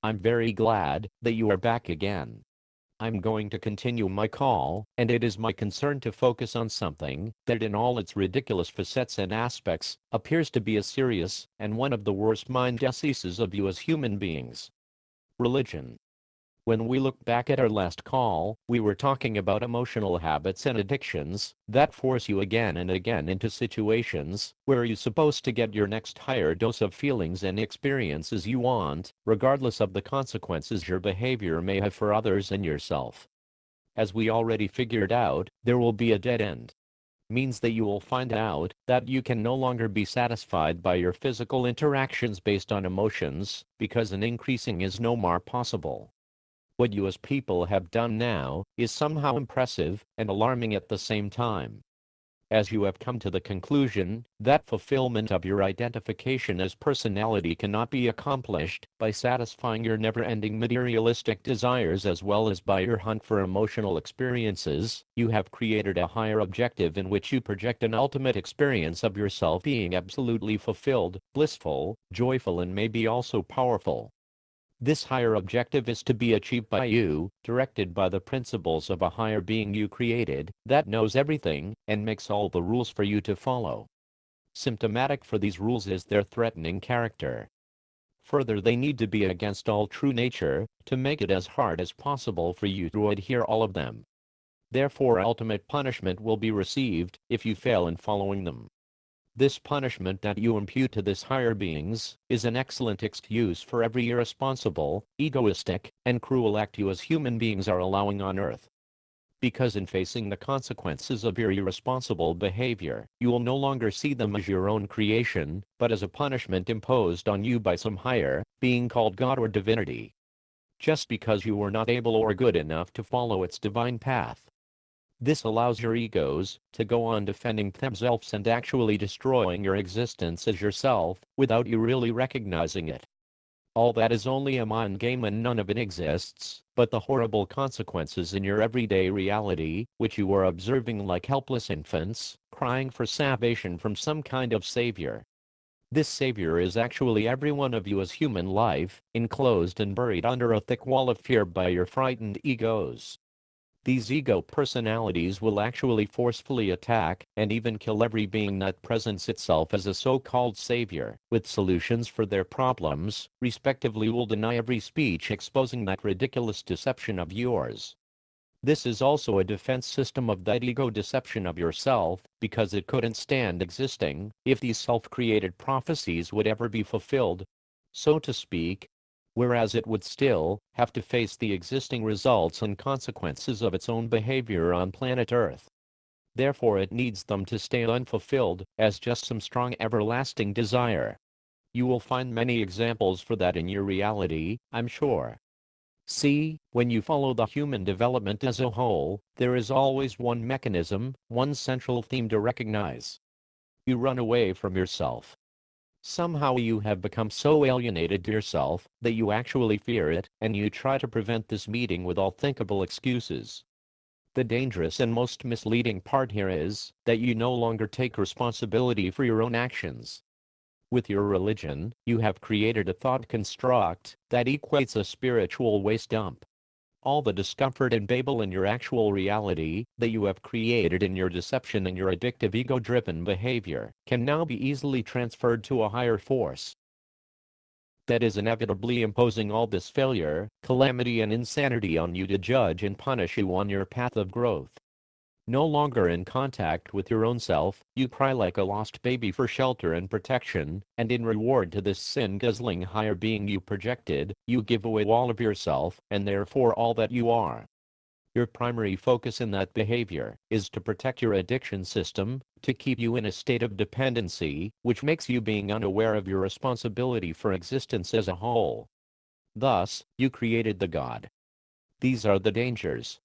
I'm very glad that you are back again. I'm going to continue my call, and it is my concern to focus on something that in all its ridiculous facets and aspects, appears to be a serious and one of the worst mind diseases of you as human beings. Religion. When we look back at our last call, we were talking about emotional habits and addictions that force you again and again into situations where you're supposed to get your next higher dose of feelings and experiences you want, regardless of the consequences your behavior may have for others and yourself. As we already figured out, there will be a dead end. Means that you will find out that you can no longer be satisfied by your physical interactions based on emotions, because an increasing is no more possible. What you as people have done now is somehow impressive and alarming at the same time. As you have come to the conclusion that fulfillment of your identification as personality cannot be accomplished by satisfying your never-ending materialistic desires as well as by your hunt for emotional experiences, you have created a higher objective in which you project an ultimate experience of yourself being absolutely fulfilled, blissful, joyful, and maybe also powerful. This higher objective is to be achieved by you, directed by the principles of a higher being you created, that knows everything, and makes all the rules for you to follow. Symptomatic for these rules is their threatening character. Further, they need to be against all true nature, to make it as hard as possible for you to adhere all of them. Therefore, ultimate punishment will be received, if you fail in following them. This punishment that you impute to this higher beings is an excellent excuse for every irresponsible, egoistic, and cruel act you as human beings are allowing on earth. Because in facing the consequences of your irresponsible behavior, you will no longer see them as your own creation, but as a punishment imposed on you by some higher being called God or divinity. Just because you were not able or good enough to follow its divine path. This allows your egos to go on defending themselves and actually destroying your existence as yourself, without you really recognizing it. All that is only a mind game and none of it exists, but the horrible consequences in your everyday reality, which you are observing like helpless infants, crying for salvation from some kind of savior. This savior is actually every one of you as human life, enclosed and buried under a thick wall of fear by your frightened egos. These ego personalities will actually forcefully attack and even kill every being that presents itself as a so-called savior, with solutions for their problems, respectively will deny every speech exposing that ridiculous deception of yours. This is also a defense system of that ego deception of yourself, because it couldn't stand existing if these self-created prophecies would ever be fulfilled, so to speak, whereas it would still have to face the existing results and consequences of its own behavior on planet Earth. Therefore it needs them to stay unfulfilled as just some strong everlasting desire. You will find many examples for that in your reality, I'm sure. See, when you follow the human development as a whole, there is always one mechanism, one central theme to recognize. You run away from yourself. Somehow you have become so alienated to yourself that you actually fear it, and you try to prevent this meeting with all thinkable excuses. The dangerous and most misleading part here is that you no longer take responsibility for your own actions. With your religion, you have created a thought construct that equates a spiritual waste dump. All the discomfort and babel in your actual reality that you have created in your deception and your addictive ego-driven behavior can now be easily transferred to a higher force that is inevitably imposing all this failure, calamity and insanity on you to judge and punish you on your path of growth. No longer in contact with your own self, you cry like a lost baby for shelter and protection, and in reward to this sin-guzzling higher being you projected, you give away all of yourself, and therefore all that you are. Your primary focus in that behavior is to protect your addiction system, to keep you in a state of dependency, which makes you being unaware of your responsibility for existence as a whole. Thus, you created the God. These are the dangers.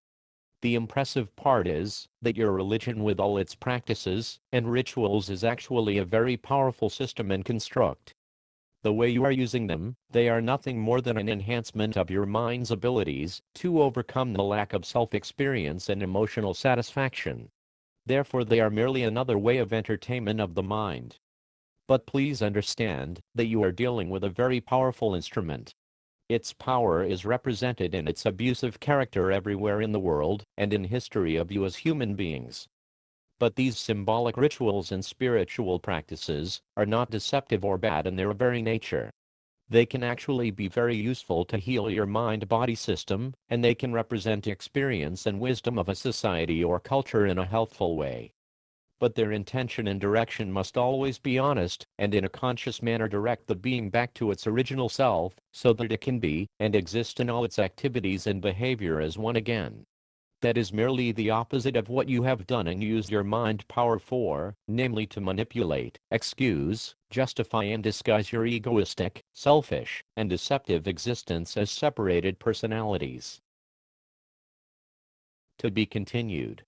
The impressive part is that your religion with all its practices and rituals is actually a very powerful system and construct. The way you are using them, they are nothing more than an enhancement of your mind's abilities to overcome the lack of self-experience and emotional satisfaction. Therefore they are merely another way of entertainment of the mind. But please understand that you are dealing with a very powerful instrument. Its power is represented in its abusive character everywhere in the world and in history of you as human beings. But these symbolic rituals and spiritual practices are not deceptive or bad in their very nature. They can actually be very useful to heal your mind-body system, and they can represent experience and wisdom of a society or culture in a healthful way. But their intention and direction must always be honest, and in a conscious manner direct the being back to its original self, so that it can be and exist in all its activities and behavior as one again. That is merely the opposite of what you have done and used your mind power for, namely to manipulate, excuse, justify and disguise your egoistic, selfish, and deceptive existence as separated personalities. To be continued.